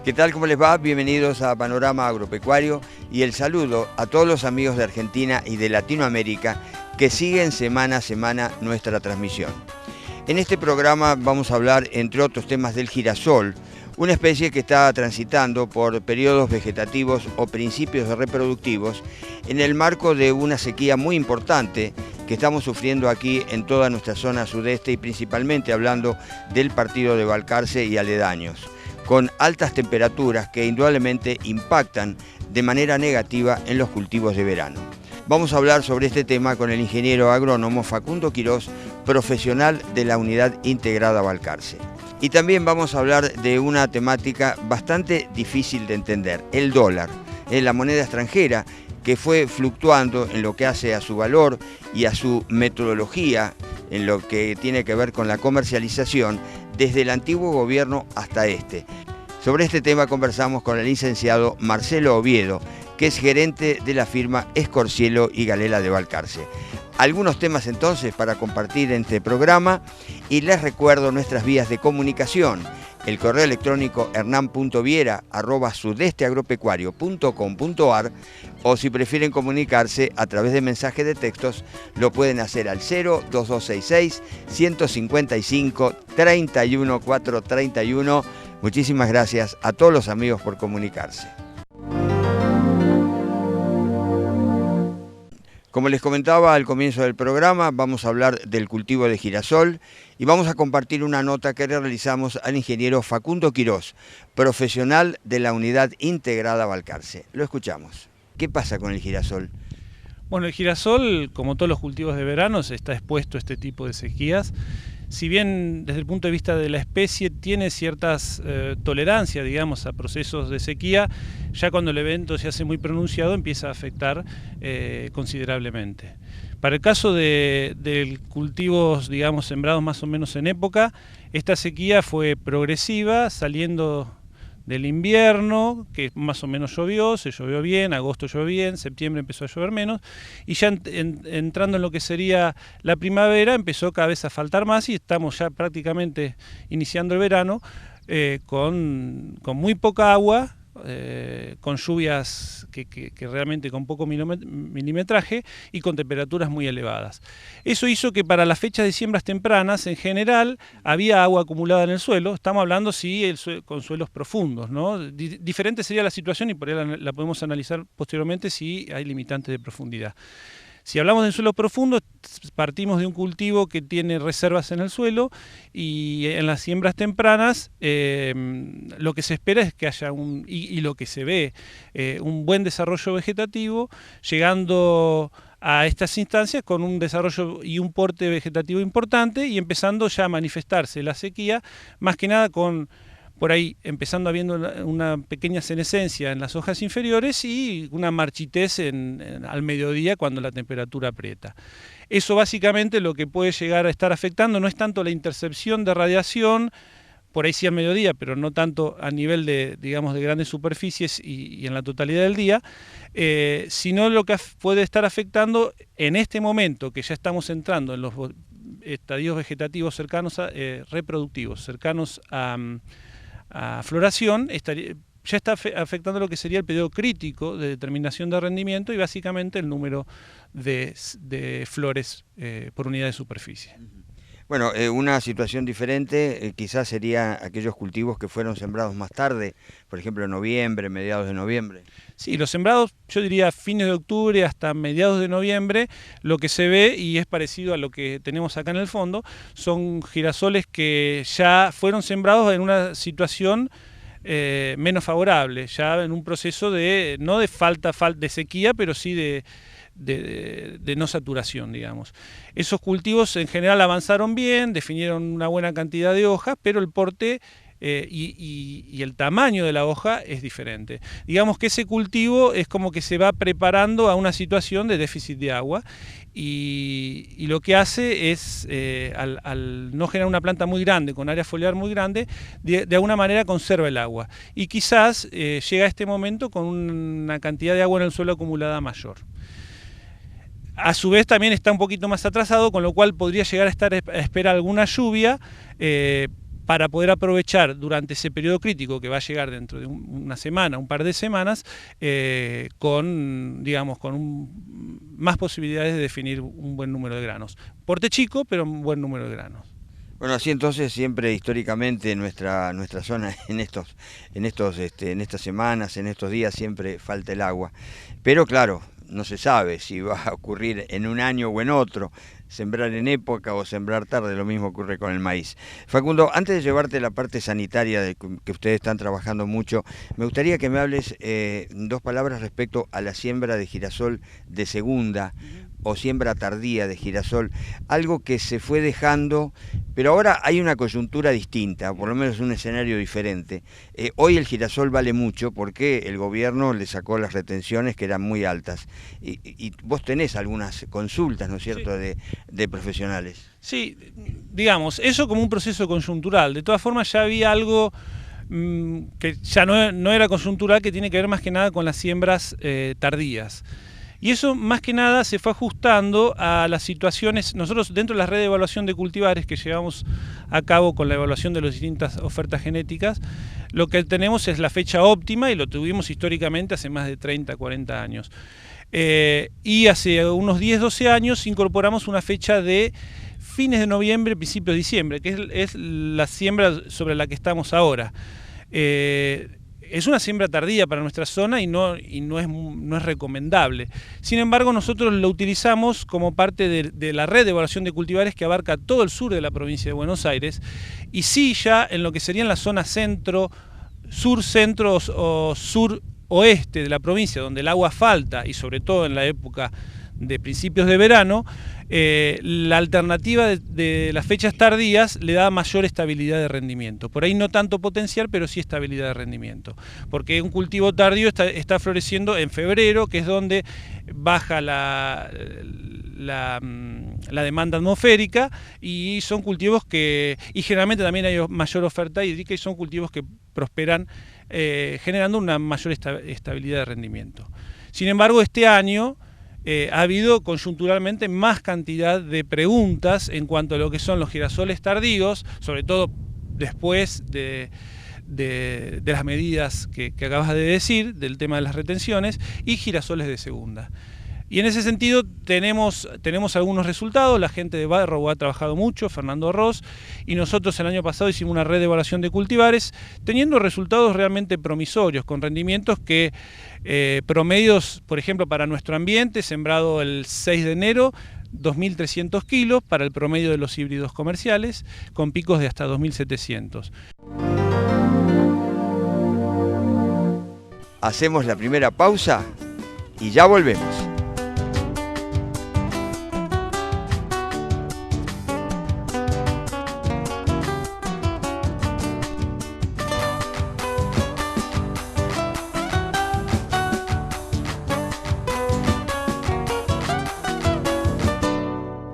¿Qué tal? ¿Cómo les va? Bienvenidos a Panorama Agropecuario y el saludo a todos los amigos de Argentina y de Latinoamérica que siguen semana a semana nuestra transmisión. En este programa vamos a hablar, entre otros temas, del girasol, una especie que está transitando por periodos vegetativos o principios reproductivos en el marco de una sequía muy importante que estamos sufriendo aquí en toda nuestra zona sudeste y principalmente hablando del partido de Balcarce y aledaños, con altas temperaturas que indudablemente impactan de manera negativa en los cultivos de verano. Vamos a hablar sobre este tema con el ingeniero agrónomo Facundo Quirós, profesional de la Unidad Integrada Balcarce. Y también vamos a hablar de una temática bastante difícil de entender, el dólar, la moneda extranjera que fue fluctuando en lo que hace a su valor y a su metodología, en lo que tiene que ver con la comercialización, desde el antiguo gobierno hasta este. Sobre este tema conversamos con el licenciado Marcelo Oviedo, que es gerente de la firma Escorcielo y Galela de Balcarce. Algunos temas entonces para compartir en este programa y les recuerdo nuestras vías de comunicación. El correo electrónico hernán.viera@sudesteagropecuario.com.ar o si prefieren comunicarse a través de mensajes de textos lo pueden hacer al 02266 155 31431. Muchísimas gracias a todos los amigos por comunicarse. Como les comentaba al comienzo del programa, vamos a hablar del cultivo de girasol y vamos a compartir una nota que realizamos al ingeniero Facundo Quirós, profesional de la Unidad Integrada Balcarce. Lo escuchamos. ¿Qué pasa con el girasol? Bueno, el girasol, como todos los cultivos de verano, está expuesto a este tipo de sequías. Si bien desde el punto de vista de la especie tiene ciertas tolerancias, digamos, a procesos de sequía, ya cuando el evento se hace muy pronunciado empieza a afectar considerablemente. Para el caso de cultivos, digamos, sembrados más o menos en época, esta sequía fue progresiva, saliendo del invierno, que más o menos llovió, se llovió bien, agosto llovió bien, septiembre empezó a llover menos, y ya entrando en lo que sería la primavera empezó cada vez a faltar más y estamos ya prácticamente iniciando el verano con muy poca agua, con lluvias que realmente con poco milimetraje y con temperaturas muy elevadas. Eso hizo que para las fechas de siembras tempranas, en general, había agua acumulada en el suelo. Estamos hablando con suelos profundos, ¿no? Diferente sería la situación y por ahí la podemos analizar posteriormente si hay limitantes de profundidad. Si hablamos de suelo profundo, partimos de un cultivo que tiene reservas en el suelo y en las siembras tempranas lo que se espera es que haya y lo que se ve, un buen desarrollo vegetativo, llegando a estas instancias con un desarrollo y un porte vegetativo importante y empezando ya a manifestarse la sequía, más que nada por ahí empezando habiendo una pequeña senescencia en las hojas inferiores y una marchitez al mediodía cuando la temperatura aprieta. Eso básicamente lo que puede llegar a estar afectando no es tanto la intercepción de radiación, por ahí sí al mediodía, pero no tanto a nivel de, digamos, de grandes superficies y en la totalidad del día, sino lo que puede estar afectando en este momento que ya estamos entrando en los estadios vegetativos cercanos reproductivos, cercanos a floración, ya está afectando lo que sería el periodo crítico de determinación de rendimiento y básicamente el número de flores por unidad de superficie. Bueno, una situación diferente quizás sería aquellos cultivos que fueron sembrados más tarde, por ejemplo en noviembre, mediados de noviembre. Sí, los sembrados, yo diría fines de octubre hasta mediados de noviembre, lo que se ve, y es parecido a lo que tenemos acá en el fondo, son girasoles que ya fueron sembrados en una situación menos favorable, ya en un proceso no de falta de sequía, pero sí de no saturación, digamos. Esos cultivos en general avanzaron bien, definieron una buena cantidad de hojas, pero el porte y el tamaño de la hoja es diferente. Digamos que ese cultivo es como que se va preparando a una situación de déficit de agua y lo que hace es, al no generar una planta muy grande, con área foliar muy grande, de alguna manera conserva el agua. Y quizás llega a este momento con una cantidad de agua en el suelo acumulada mayor. A su vez también está un poquito más atrasado, con lo cual podría llegar a esperar alguna lluvia, para poder aprovechar durante ese periodo crítico que va a llegar dentro de una semana, un par de semanas, con más posibilidades de definir un buen número de granos. Porte chico, pero un buen número de granos. Bueno, así entonces siempre históricamente nuestra zona en estas semanas, en estos días siempre falta el agua. Pero claro, no se sabe si va a ocurrir en un año o en otro, sembrar en época o sembrar tarde, lo mismo ocurre con el maíz. Facundo, antes de llevarte la parte sanitaria de que ustedes están trabajando mucho, me gustaría que me hables 2 palabras respecto a la siembra de girasol de segunda o siembra tardía de girasol, algo que se fue dejando, pero ahora hay una coyuntura distinta, por lo menos un escenario diferente. Hoy el girasol vale mucho porque el gobierno le sacó las retenciones que eran muy altas. Y vos tenés algunas consultas, ¿no es cierto?, sí, de profesionales. Sí, digamos, eso como un proceso coyuntural. De todas formas ya había algo que ya no era coyuntural, que tiene que ver más que nada con las siembras tardías. Y eso más que nada se fue ajustando a las situaciones. Nosotros dentro de la red de evaluación de cultivares que llevamos a cabo con la evaluación de las distintas ofertas genéticas, lo que tenemos es la fecha óptima y lo tuvimos históricamente hace más de 30, 40 años. Y hace unos 10, 12 años incorporamos una fecha de fines de noviembre, principios de diciembre, que es la siembra sobre la que estamos ahora. Es una siembra tardía para nuestra zona y no es recomendable. Sin embargo, nosotros lo utilizamos como parte de la red de evaluación de cultivares que abarca todo el sur de la provincia de Buenos Aires, y sí ya en lo que sería en la zona centro, sur-centro o sur-oeste de la provincia, donde el agua falta, y sobre todo en la época de principios de verano, la alternativa de las fechas tardías le da mayor estabilidad de rendimiento. Por ahí no tanto potencial, pero sí estabilidad de rendimiento. Porque un cultivo tardío está floreciendo en febrero, que es donde baja la demanda atmosférica, y son cultivos y generalmente también hay mayor oferta hídrica, y son cultivos que prosperan generando una mayor estabilidad de rendimiento. Sin embargo, este año ha habido coyunturalmente más cantidad de preguntas en cuanto a lo que son los girasoles tardíos, sobre todo después de las medidas que acabas de decir, del tema de las retenciones, y girasoles de segunda. Y en ese sentido tenemos algunos resultados. La gente de Barro ha trabajado mucho, Fernando Ross, y nosotros el año pasado hicimos una red de evaluación de cultivares, teniendo resultados realmente promisorios, con rendimientos que promedios, por ejemplo, para nuestro ambiente, sembrado el 6 de enero, 2.300 kilos, para el promedio de los híbridos comerciales, con picos de hasta 2.700. Hacemos la primera pausa y ya volvemos.